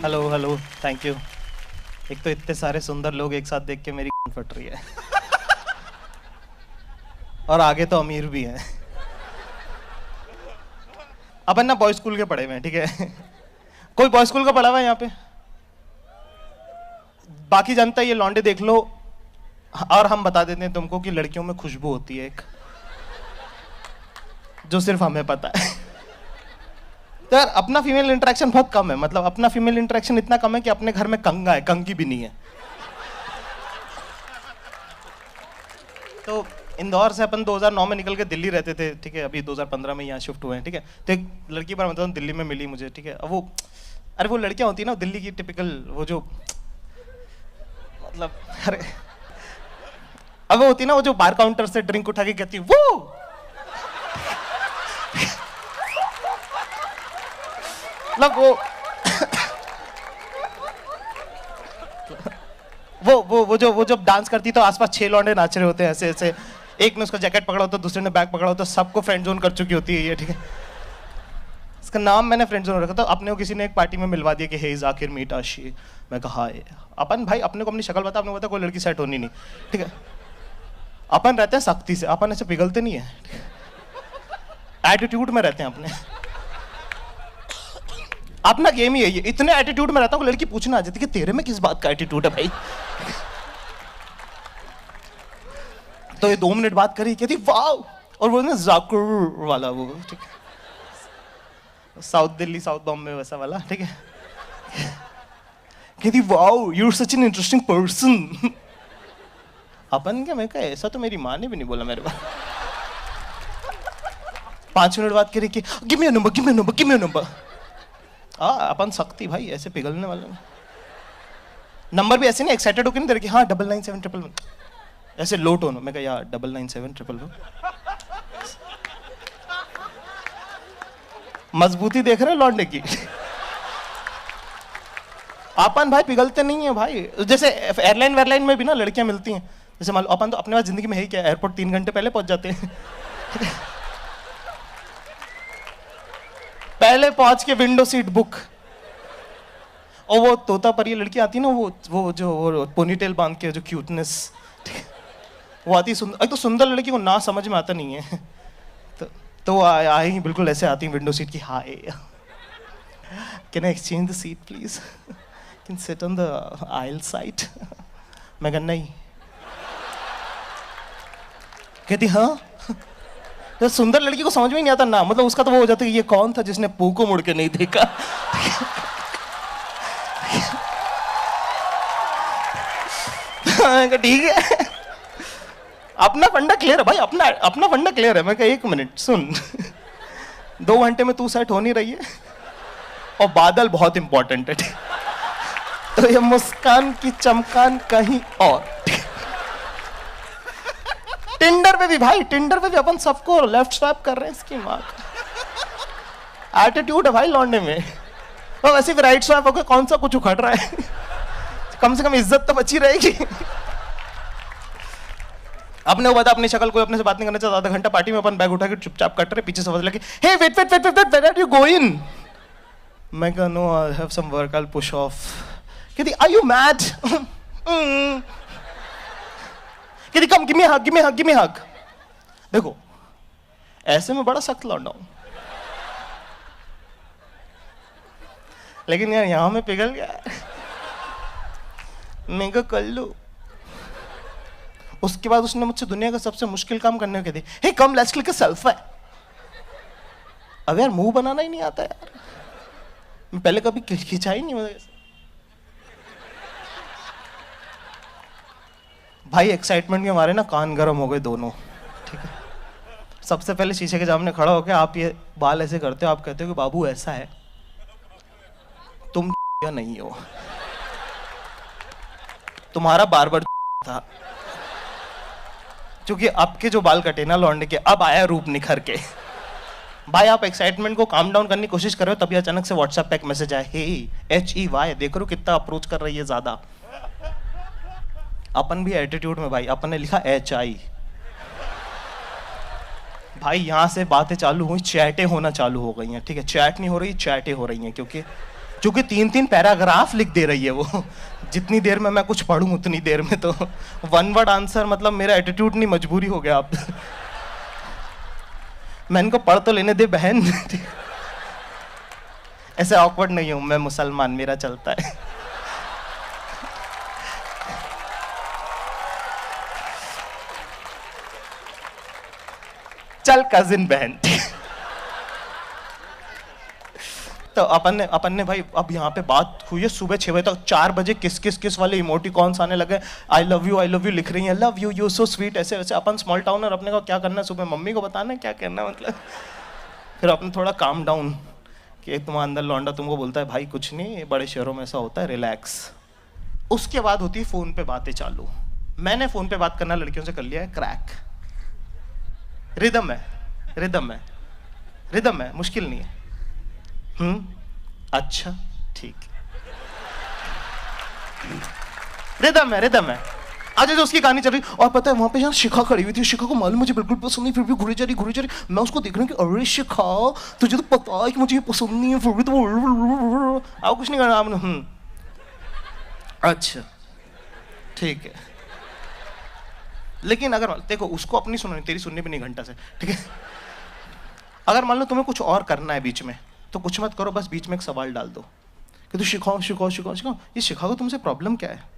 Hello hello, thank you. एक तो इतने सारे सुंदर लोग एक साथ देख के मेरी फट रही है और आगे तो अमीर भी हैं। अपन ना बॉय स्कूल के पढ़े हुए हैं, ठीक है। कोई बॉय स्कूल का पढ़ा हुआ है यहाँ पे? बाकी जनता ये लौंडे देख लो, और हम बता देते हैं तुमको कि लड़कियों में खुशबू होती है एक, जो सिर्फ हमें पता है। तो यार अपना फीमेल इंटरेक्शन बहुत कम है, मतलब अपना फीमेल इंटरेक्शन इतना कम है कि अपने घर में कंगा है, कंगी भी नहीं है। तो इंदौर से अपन 2009 में निकल के दिल्ली रहते थे, ठीक है। अभी 2015 में यहाँ शिफ्ट हुए हैं, ठीक है। तो एक लड़की पर मतलब दिल्ली में मिली मुझे, ठीक है। अब वो, अरे वो लड़कियां होती है ना दिल्ली की टिपिकल, वो जो मतलब, अरे अब वो होती है ना, वो जो बार काउंटर से ड्रिंक उठा के कहती वो मतलब वो जब डांस करती तो आसपास 6 लौंडे नाच रहे होते हैं ऐसे ऐसे। एक ने उसका जैकेट पकड़ा होता, दूसरे ने बैग पकड़ा होता, सबको फ्रेंड जोन कर चुकी होती है ये, ठीक है। इसका नाम मैंने फ्रेंड जोन रखा था। अपने को किसी ने एक पार्टी में मिलवा दिया कि हे जाकिर मीट आशी। मैं कहा अपन भाई अपने को अपनी शक्ल बता, अपने को बता कोई लड़की सेट होनी नहीं, ठीक है। अपन रहते हैं सख्ती से, अपन ऐसे पिघलते नहीं है, एटीट्यूड में रहते हैं अपने। अपना गेम ही है ये, इतने एटीट्यूड में रहता हूँ लड़की पूछना आ जाती कि तेरे में किस बात का एटीट्यूड है भाई। तो ये 2 मिनट बात करी, कहती वाह, और वो ना जाकिर वाला वो, ठीक है, साउथ दिल्ली साउथ बॉम्बे वैसा वाला, ठीक है। कहती वाह you are such an interesting person. अपन क्या, मैं कहा ऐसा तो मेरी माँ ने भी नहीं बोला मेरे को। 5 मिनट बात करी कि give me your number, give me your number, give me your number. अपन सख्ती भाई, ऐसे पिघलने वाले नंबर भी ऐसे नहीं एक्साइटेड होकर नहीं दे रहे कि हाँ 99711, ऐसे लो टोन हो। मैं कहा यार 99711। मजबूती देख रहे लौंडे की। अपन भाई पिघलते नहीं है भाई। जैसे एयरलाइन वेयरलाइन में भी ना लड़कियां मिलती हैं, जैसे मान लो अपन तो अपने पास जिंदगी में है ही क्या, एयरपोर्ट 3 घंटे पहले पहुंच जाते हैं। पहले पहुंच के विंडो सीट बुक, और वो तोता परी लड़की आती है ना, वो जो वो पोनीटेल बांध के, जो क्यूटनेस, वो आती है। तो सुंदर लड़की को ना समझ में आता नहीं है, तो आई बिल्कुल ऐसे आती है विंडो सीट की, hi can I exchange the seat please, can sit on the aisle side. मैं कहना नहीं। कहती हाँ। तो सुंदर लड़की को समझ में नहीं आता ना, मतलब उसका तो वो हो जाता है कि ये कौन था जिसने पू को मुड़ के नहीं देखा। ठीक है, अपना फंडा क्लियर है भाई, अपना फंडा क्लियर है। मैं कहा 1 मिनट सुन, 2 घंटे में तू सेट हो नहीं रही है, और बादल बहुत इंपॉर्टेंट है, तो ये मुस्कान की चमकान कहीं और। टिंडर पे भी भाई, टिंडर पे भी अपन सबको लेफ्ट स्वैप कर रहे हैं, इसकी माँ का एटीट्यूड है भाई लौंडे में। और वैसे भी राइट स्वैप होकर कौन सा कुछ उखड़ रहा है, कम से कम इज्जत तो बची रहेगी। अपने को बता, अपनी शक्ल कोई अपने से बात नहीं करना चाहता, आधा घंटा पार्टी में अपन बैग उठा के चुपचाप कट रहे, पीछे से आवाज लगी hey wait wait wait wait wait where are you going. मैं कहा no I have some work, I will push off. कहती आर यू मैड। कहती come give me hug, give me hug, give me hug. देखो ऐसे में बड़ा सख्त लौंडा हूं, लेकिन यार यहां में पिघल गया। मैं कहा कर लो। उसके बाद उसने मुझसे दुनिया का सबसे मुश्किल काम करने को दिया, hey come let's click a selfie. अब यार मुंह बनाना ही नहीं आता यार, मैं पहले कभी खिंचा ही नहीं मतलब। भाई एक्साइटमेंट के मारे ना कान गर्म हो गए दोनों, ठीक है। सबसे पहले शीशे के सामने खड़ा होकर आप ये बाल ऐसे करते हो, आप कहते हो कि बाबू ऐसा है, तुम या नहीं हो, तुम्हारा बार्बर था, क्योंकि आपके जो बाल कटे ना लौंडे के, अब आया रूप निखर के। भाई आप एक्साइटमेंट को काम डाउन करने की कोशिश कर रहे हो, तभी अचानक से व्हाट्सएप पे एक मैसेज आया, हे HEY, देख रहे हो कितना अप्रोच कर रही है ज्यादा। अपन भी एटीट्यूड में भाई, अपन ने लिखा HI। भाई यहाँ से बातें चालू हुई, चैटें होना चालू हो गई हैं, ठीक है। चैट नहीं हो रही, चैटें हो रही हैं, क्योंकि क्योंकि 3-3 पैराग्राफ लिख दे रही है वो। जितनी देर में मैं कुछ पढ़ूं उतनी देर में तो वन वर्ड आंसर, मतलब मेरा एटीट्यूड नहीं, मजबूरी हो गया आप। मैं इनको पढ़ तो लेने दे बहन। ऐसे ऑकवर्ड नहीं हूं मैं, मुसलमान, मेरा चलता है। चल कजिन बहन। तो अपन ने भाई, अब यहाँ पे बात हुई है सुबह 6 बजे तक। 4 बजे किस वाले इमोटिकॉन्स आने लगे, आई लव यू लिख रही हैं, love you, you so sweet, ऐसे वैसे। अपन स्मॉल टाउनर, अपने को क्या करना है, सुबह मम्मी को बताना है क्या करना है, मतलब। फिर अपने थोड़ा काम डाउन कि तुम्हारा अंदर लौंडा तुमको बोलता है भाई कुछ नहीं, बड़े शहरों में ऐसा होता है, रिलैक्स। उसके बाद होती है फोन पे बातें चालू। मैंने फोन पे बात करना लड़कियों से कर लिया है क्रैक। रिदम है, मुश्किल नहीं है। अच्छा ठीक, रिदम है। आज जो उसकी कहानी चल रही, और पता है वहां पे यहाँ शिखा खड़ी हुई थी। शिखा को मालूम मुझे बिल्कुल पसंद नहीं, फिर भी घुरी जा रही। मैं उसको देख रहा हूँ कि अरे शिखा, तुझे तो पता है कि मुझे ये पसंद नहीं है, फिर भी तो आओ कुछ नहीं करना आपने। अच्छा ठीक है। लेकिन अगर देखो, उसको अपनी सुननी, तेरी सुननी भी नहीं घंटा से, ठीक है। अगर मान लो तुम्हें कुछ और करना है बीच में, तो कुछ मत करो, बस बीच में एक सवाल डाल दो कि तू शिखाओ। ये शिखाओ तुमसे प्रॉब्लम क्या है।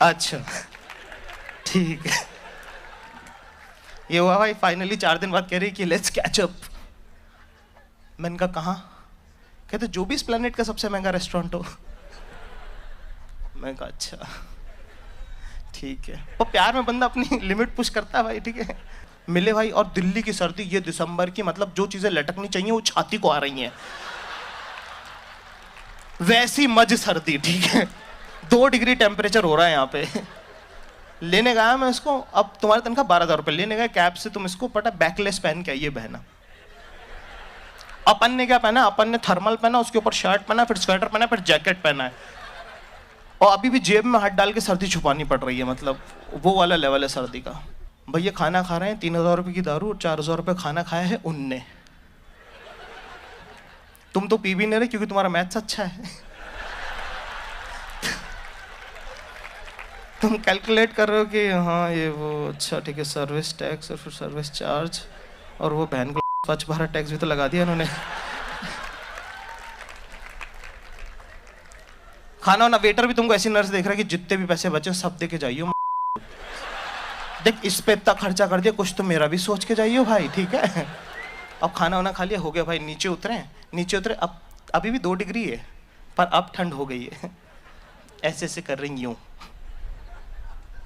अच्छा ठीक है। ये हुआ भाई, फाइनली 4 दिन बाद कह रही कि लेट्स कैच अप। मैंने कहा कहाँ? कहते जो भी इस प्लेनेट का सबसे महंगा रेस्टोरेंट हो। मैंने कहा अच्छा ठीक है। वो प्यार में बंदा अपनी लिमिट पुश करता है भाई, ठीक है। मिले भाई, और दिल्ली की सर्दी, ये दिसंबर की, मतलब जो चीजें लटकनी चाहिए वो छाती को आ रही हैं, वैसी मज सर्दी, ठीक है। 2 डिग्री टेम्परेचर हो रहा है यहाँ पे। लेने गया मैं इसको, अब तुम्हारी तनख्वाह 12,000 रुपये, लेने गया कैब से, तुम इसको पता बैकलेस पहन के आइए बहना। अपन ने क्या पहना, अपन ने थर्मल पहना, उसके ऊपर शर्ट पहना, फिर स्वेटर पहना, फिर जैकेट पहना है, और अभी भी जेब में हाथ डाल के सर्दी छुपानी पड़ रही है, मतलब वो वाला लेवल है सर्दी का। भैया खाना खा रहे हैं, 3,000 रुपये की दारू और 4,000 रुपये खाना खाया है उनने। तुम तो पी भी नहीं रहे क्योंकि तुम्हारा मैथ्स अच्छा है। तुम कैलकुलेट कर रहे हो कि हाँ ये वो, अच्छा ठीक है, सर्विस टैक्स और फिर सर्विस चार्ज, और वो बहन को स्वच्छ भारत टैक्स भी तो लगा दिया इन्होंने। खाना वाना, वेटर भी तुमको ऐसी नर्स देख रहा है कि जितने भी पैसे बचे सब दे के जाइयो। देख इस पे इतना खर्चा कर दिया, कुछ तो मेरा भी सोच के जाइयो भाई, ठीक है। अब खाना वाना खा लिया, हो गया भाई, नीचे उतरे। अब अभी भी 2 डिग्री है, पर अब ठंड हो गई है। ऐसे ऐसे कर रही यूं।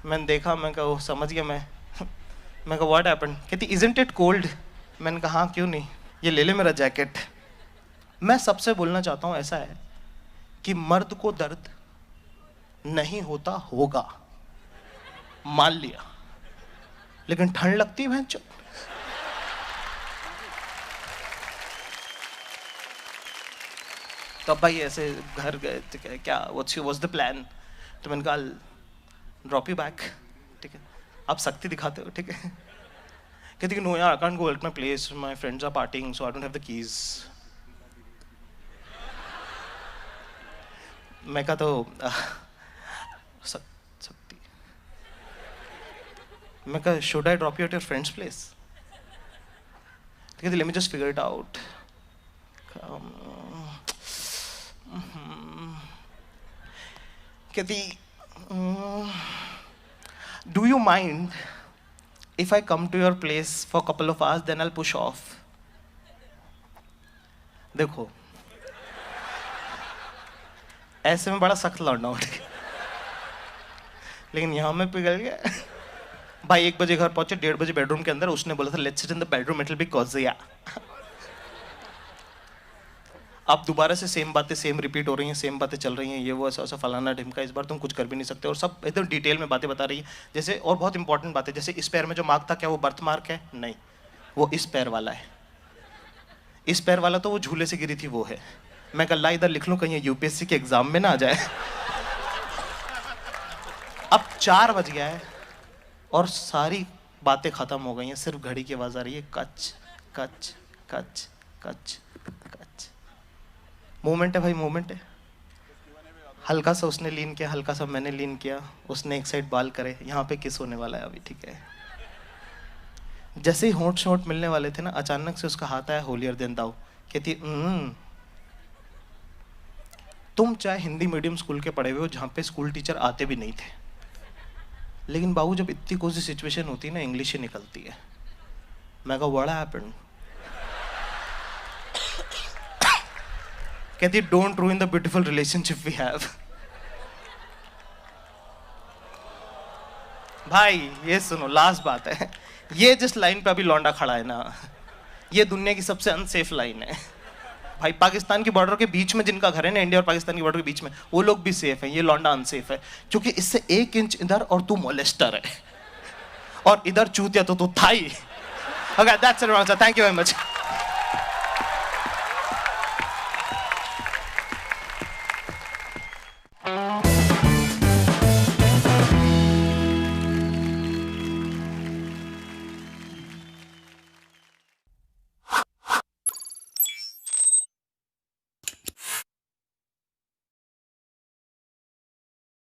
मैंने देखा, मैं कहा वो समझ गया। मैं कहा व्हाट हैपेंड? कहती इजंट इट कोल्ड? मैंने कहा हाँ क्यों नहीं, ये ले ले मेरा जैकेट। मैं सबसे बोलना चाहता हूँ ऐसा है कि मर्द को दर्द नहीं होता होगा, मान लिया, लेकिन ठंड लगती है भैंचो। तो अब भाई ऐसे घर गए तो क्या व्हाट्स द प्लान? तो मैंने कहा ड्रॉप यू बैक, ठीक है। आप सख्ती दिखाते हो, ठीक है। कहती नो यार, I can't go at my place, my friends are partying so I don't have the keys. मैं कहा तो सख्ती। मैं कहा should I drop you at your friends place? कहती let me just figure it out. कहती do you mind if I come to your place for a couple of hours, then I'll push off? देखो ऐसे में बड़ा सख्त लौटना हो, लेकिन यहाँ में पिघल गया भाई। 1 बजे घर पहुंचे, 1:30 बजे बेडरूम के अंदर। उसने बोला था let's sit in the bedroom, it will be cosy. अब दोबारा से सेम बातें सेम रिपीट हो रही हैं, सेम बातें चल रही हैं, ये वो ऐसा ऐसा फलाना ढिमका, इस बार तुम कुछ कर भी नहीं सकते, और सब एकदम डिटेल में बातें बता रही है। जैसे और बहुत इंपॉर्टेंट बात है, जैसे इस पैर में जो मार्क था क्या वो बर्थ मार्क है? नहीं, वो इस पैर वाला है। इस पैर वाला तो वो झूले से गिरी थी वो है। मैं कल इधर लिख लूं कहीं यूपीएससी के एग्जाम में ना आ जाए। अब 4 बज गया है और सारी बातें खत्म हो गई हैं, सिर्फ घड़ी की आवाज आ रही है, कच कच कच कच कच। मोमेंट है भाई, मोमेंट है। हल्का सा उसने लीन किया, हल्का सा मैंने लीन किया, उसने एक साइड बाल करे, यहाँ पे किस होने वाला है अभी, ठीक है। जैसे ही होंठ शोंठ मिलने वाले थे ना, अचानक से उसका हाथ आया होलियर देन दाऊ, कहती तुम चाहे हिंदी मीडियम स्कूल के पढ़े हुए हो जहाँ पे स्कूल टीचर आते भी नहीं थे, लेकिन बाबू जब इतनी कोई सिचुएशन होती है ना, इंग्लिश ही निकलती है। मैं कहा व्हाट हैपेंड? कहती don't ruin the beautiful relationship we have. भाई ये सुनो, लास्ट बात है, ये जिस लाइन पे अभी लौंडा खड़ा है ना, ये दुनिया की सबसे अनसेफ लाइन है भाई। पाकिस्तान की बॉर्डर के बीच में जिनका घर है ना, इंडिया और पाकिस्तान की बॉर्डर के बीच में, वो लोग भी सेफ हैं, ये लौंडा अनसेफ है, क्योंकि इससे 1 इंच इधर और तू मोलेस्टर है, और इधर चूतिया तो तू थाई। Okay, that's it, thank you very much.